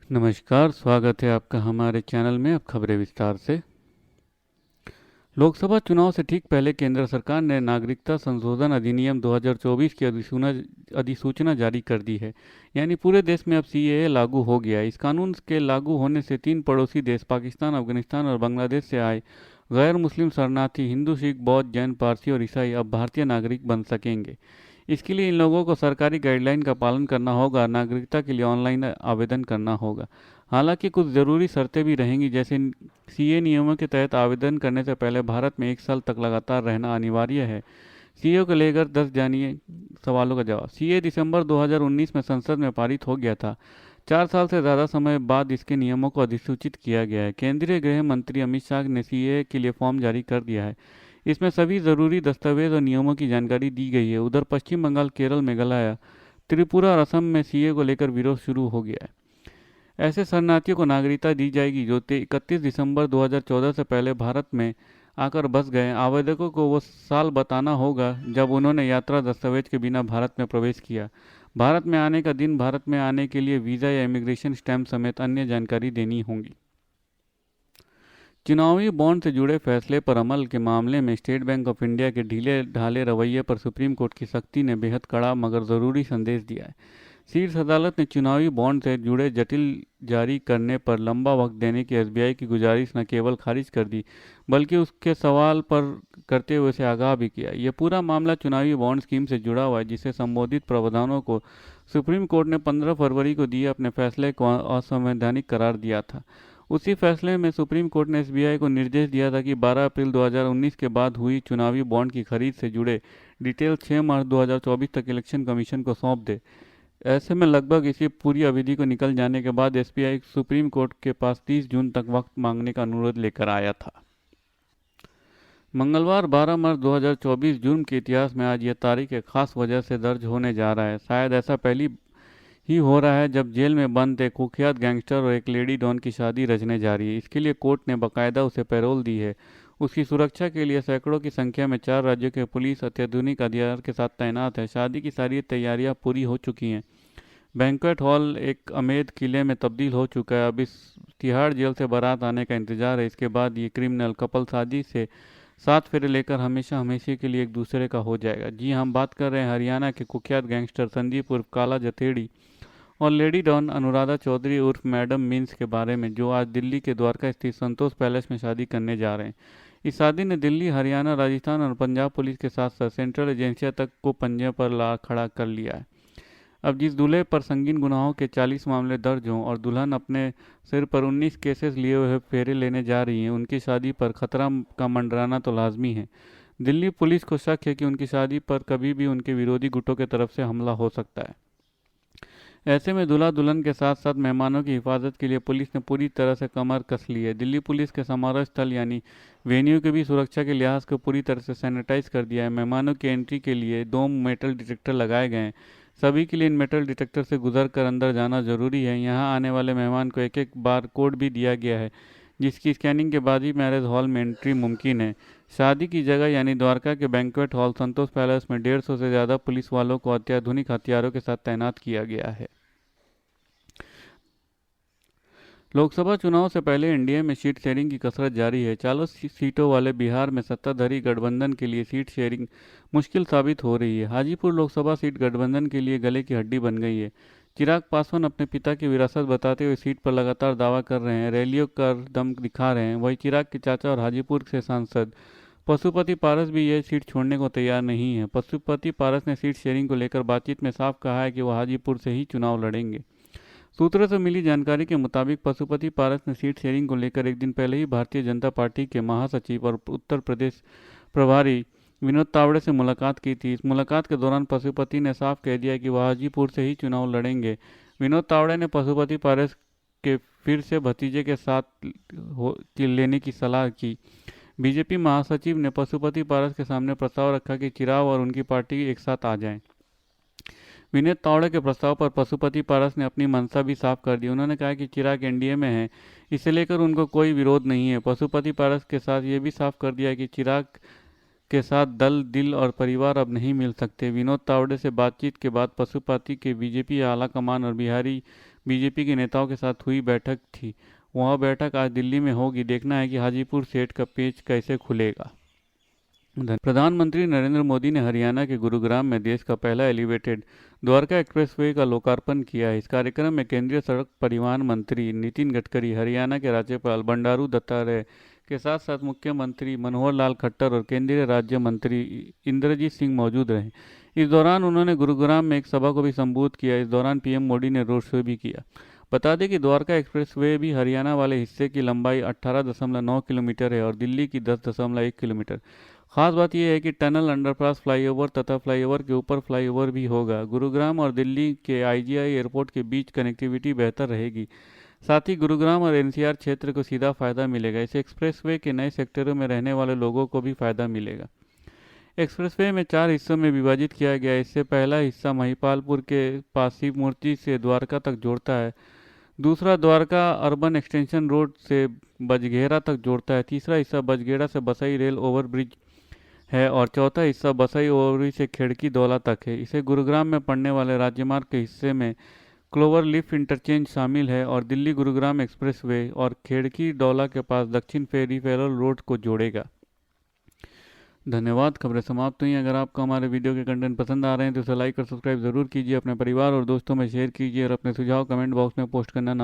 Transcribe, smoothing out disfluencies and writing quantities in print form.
नमस्कार, स्वागत है आपका हमारे चैनल में। अब खबरें विस्तार से। लोकसभा चुनाव से ठीक पहले केंद्र सरकार ने नागरिकता संशोधन अधिनियम 2024 की अधिसूचना जारी कर दी है। यानी पूरे देश में अब सीएए लागू हो गया है। इस कानून के लागू होने से 3 पड़ोसी देश पाकिस्तान, अफगानिस्तान और बांग्लादेश से आए गैर मुस्लिम शरणार्थी हिंदू, सिख, बौद्ध, जैन, पारसी और ईसाई अब भारतीय नागरिक बन सकेंगे। इसके लिए इन लोगों को सरकारी गाइडलाइन का पालन करना होगा। नागरिकता के लिए ऑनलाइन आवेदन करना होगा। हालांकि कुछ ज़रूरी शर्तें भी रहेंगी, जैसे सीए नियमों के तहत आवेदन करने से पहले भारत में 1 साल तक लगातार रहना अनिवार्य है। सीए को लेकर 10 जानिए सवालों का जवाब। सीए दिसंबर 2019 में संसद में पारित हो गया था। 4 साल से ज़्यादा समय बाद इसके नियमों को अधिसूचित किया गया है। केंद्रीय गृह मंत्री अमित शाह ने सीए के लिए फॉर्म जारी कर दिया है। इसमें सभी ज़रूरी दस्तावेज और नियमों की जानकारी दी गई है। उधर पश्चिम बंगाल, केरल, मेघालय, त्रिपुरा और असम में सीए को लेकर विरोध शुरू हो गया है। ऐसे शरणार्थियों को नागरिकता दी जाएगी जो 31 दिसंबर 2014 से पहले भारत में आकर बस गए। आवेदकों को वो साल बताना होगा जब उन्होंने यात्रा दस्तावेज के बिना भारत में प्रवेश किया। भारत में आने का दिन, भारत में आने के लिए वीज़ा या इमिग्रेशन स्टैंप समेत अन्य जानकारी देनी होगी। चुनावी बॉन्ड से जुड़े फैसले पर अमल के मामले में स्टेट बैंक ऑफ इंडिया के ढीले ढाले रवैये पर सुप्रीम कोर्ट की सख्ती ने बेहद कड़ा मगर ज़रूरी संदेश दिया है। शीर्ष अदालत ने चुनावी बॉन्ड से जुड़े जटिल जारी करने पर लंबा वक्त देने की एसबीआई की गुजारिश न केवल खारिज कर दी, बल्कि उसके सवाल पर करते हुए उसे आगाह भी किया। यह पूरा मामला चुनावी बॉन्ड स्कीम से जुड़ा हुआ है, जिसे संबोधित प्रावधानों को सुप्रीम कोर्ट ने 15 फरवरी को दिए अपने फैसले को असंवैधानिक करार दिया था। उसी फैसले में सुप्रीम कोर्ट ने एसबीआई को निर्देश दिया था कि 12 अप्रैल 2019 के बाद हुई चुनावी बॉन्ड की खरीद से जुड़े डिटेल 6 मार्च 2024 तक इलेक्शन कमीशन को सौंप दे। ऐसे में लगभग इसी पूरी अवधि को निकल जाने के बाद एसबीआई सुप्रीम कोर्ट के पास 30 जून तक वक्त मांगने का अनुरोध लेकर आया था। मंगलवार 12 मार्च 2024 जुर्म के इतिहास में आज यह तारीख एक खास वजह से दर्ज होने जा रहा है। शायद ऐसा पहली ही हो रहा है जब जेल में बंद एक कुख्यात गैंगस्टर और एक लेडी डॉन की शादी रचने जा रही है। इसके लिए कोर्ट ने बाकायदा उसे पैरोल दी है। उसकी सुरक्षा के लिए सैकड़ों की संख्या में 4 राज्यों के पुलिस अत्याधुनिक हथियार के साथ तैनात है। शादी की सारी तैयारियां पूरी हो चुकी हैं। बैंक्वेट हॉल एक अमेद किले में तब्दील हो चुका है। अब इस तिहाड़ जेल से बारात आने का इंतजार है। इसके बाद ये क्रिमिनल कपल शादी से 7 फेरे लेकर हमेशा हमेशा के लिए एक दूसरे का हो जाएगा। जी, हम बात कर रहे हैं हरियाणा के कुख्यात गैंगस्टर संदीप उर्फ काला जथेड़ी और लेडी डॉन अनुराधा चौधरी उर्फ मैडम मीन्स के बारे में, जो आज दिल्ली के द्वारका स्थित संतोष पैलेस में शादी करने जा रहे हैं। इस शादी ने दिल्ली, हरियाणा, राजस्थान और पंजाब पुलिस के साथ साथ सेंट्रल एजेंसियां तक को पंजे पर ला खड़ा कर लिया है। अब जिस दूल्हे पर संगीन गुनाहों के 40 मामले दर्ज हों और दुल्हन अपने सिर पर 19 केसेस लिए हुए फेरे लेने जा रही हैं, उनकी शादी पर खतरा का मंडराना तो लाजमी है। दिल्ली पुलिस को शक है कि उनकी शादी पर कभी भी उनके विरोधी गुटों की तरफ से हमला हो सकता है। ऐसे में दूल्हा दुल्हन के साथ साथ मेहमानों की हिफाजत के लिए पुलिस ने पूरी तरह से कमर कस ली है। दिल्ली पुलिस के समारोह स्थल यानी वेन्यू की भी सुरक्षा के लिहाज को पूरी तरह से सैनिटाइज कर दिया है। मेहमानों की एंट्री के लिए 2 मेटल डिटेक्टर लगाए गए हैं। सभी के लिए इन मेटल डिटेक्टर से गुजर कर अंदर जाना जरूरी है। यहाँ आने वाले मेहमान को एक एक बार कोड भी दिया गया है, जिसकी स्कैनिंग के बाद ही मैरिज हॉल में एंट्री मुमकिन है। शादी की जगह यानी द्वारका के बैंक्वेट हॉल संतोष पैलेस में 150 से ज़्यादा पुलिस वालों को अत्याधुनिक हथियारों के साथ तैनात किया गया है। लोकसभा चुनाव से पहले एनडीए में सीट शेयरिंग की कसरत जारी है। 40 सीटों वाले बिहार में सत्ताधारी गठबंधन के लिए सीट शेयरिंग मुश्किल साबित हो रही है। हाजीपुर लोकसभा सीट गठबंधन के लिए गले की हड्डी बन गई है। चिराग पासवान अपने पिता की विरासत बताते हुए सीट पर लगातार दावा कर रहे हैं, रैलियों कर दम दिखा रहे हैं। वहीं चिराग के चाचा और हाजीपुर से सांसद पशुपति पारस भी यह सीट छोड़ने को तैयार नहीं है। पशुपति पारस ने सीट शेयरिंग को लेकर बातचीत में साफ कहा है कि वह हाजीपुर से ही चुनाव लड़ेंगे। सूत्रों से मिली जानकारी के मुताबिक पशुपति पारस ने सीट शेयरिंग को लेकर एक दिन पहले ही भारतीय जनता पार्टी के महासचिव और उत्तर प्रदेश प्रभारी विनोद तावड़े से मुलाकात की थी। इस मुलाकात के दौरान पशुपति ने साफ कह दिया कि वह हाजीपुर से ही चुनाव लड़ेंगे। विनोद तावड़े ने पशुपति पारस के फिर से भतीजे के साथ लेने की सलाह की। बीजेपी महासचिव ने पशुपति पारस के सामने प्रस्ताव रखा कि चिराग और उनकी पार्टी एक साथ आ जाएं। विनीत तावड़े के प्रस्ताव पर पशुपति पारस ने अपनी मंशा भी साफ कर दी। उन्होंने कहा कि चिराग एनडीए में है, इसे लेकर उनको कोई विरोध नहीं है। पशुपति पारस के साथ ये भी साफ कर दिया कि चिराग के साथ दल, दिल और परिवार अब नहीं मिल सकते। विनोद तावड़े से बातचीत के बाद पशुपति के बीजेपी आला कमान और बीजेपी के नेताओं के साथ हुई बैठक थी। वह बैठक आज दिल्ली में होगी। देखना है कि हाजीपुर सेठ का पेच कैसे खुलेगा। प्रधानमंत्री नरेंद्र मोदी ने हरियाणा के गुरुग्राम में देश का पहला एलिवेटेड द्वारका एक्सप्रेसवे का लोकार्पण किया है। इस कार्यक्रम में केंद्रीय सड़क परिवहन मंत्री नितिन गडकरी, हरियाणा के राज्यपाल बंडारू दत्तात्रेय के साथ साथ मुख्यमंत्री मनोहर लाल खट्टर और केंद्रीय राज्य मंत्री इंद्रजीत सिंह मौजूद रहे। इस दौरान उन्होंने गुरुग्राम में एक सभा को भी संबोधित किया। इस दौरान पीएम मोदी ने रोड शो भी किया। बता दें कि द्वारका एक्सप्रेसवे भी हरियाणा वाले हिस्से की लंबाई 18.9 किलोमीटर है और दिल्ली की 10.1 किलोमीटर। खास बात यह है कि टनल, अंडरपास, फ्लाईओवर तथा फ्लाईओवर के ऊपर फ्लाईओवर भी होगा। गुरुग्राम और दिल्ली के आईजीआई एयरपोर्ट के बीच कनेक्टिविटी बेहतर रहेगी। साथ ही गुरुग्राम और एनसीआर क्षेत्र को सीधा फायदा मिलेगा। इस एक्सप्रेसवे के नए सेक्टरों में रहने वाले लोगों को भी फायदा मिलेगा। एक्सप्रेसवे में 4 हिस्सों में विभाजित किया गया है। इससे पहला हिस्सा महिपालपुर के पास शिव मूर्ति से द्वारका तक जोड़ता है। दूसरा द्वारका अर्बन एक्सटेंशन रोड से बजघेरा तक जोड़ता है। तीसरा हिस्सा बजघेरा से बसई रेल ओवरब्रिज है और चौथा हिस्सा बसई ओवरब्रिज से खेड़की दौला तक है। इसे गुरुग्राम में पड़ने वाले राजमार्ग के हिस्से में क्लोवर लीफ इंटरचेंज शामिल है और दिल्ली गुरुग्राम एक्सप्रेसवे और खेड़की दौला के पास दक्षिण पेरिफेरल रोड को जोड़ेगा। धन्यवाद। खबरें समाप्त हुई। अगर आपको हमारे वीडियो के कंटेंट पसंद आ रहे हैं तो इसे लाइक और सब्सक्राइब जरूर कीजिए। अपने परिवार और दोस्तों में शेयर कीजिए और अपने सुझाव कमेंट बॉक्स में पोस्ट करना ना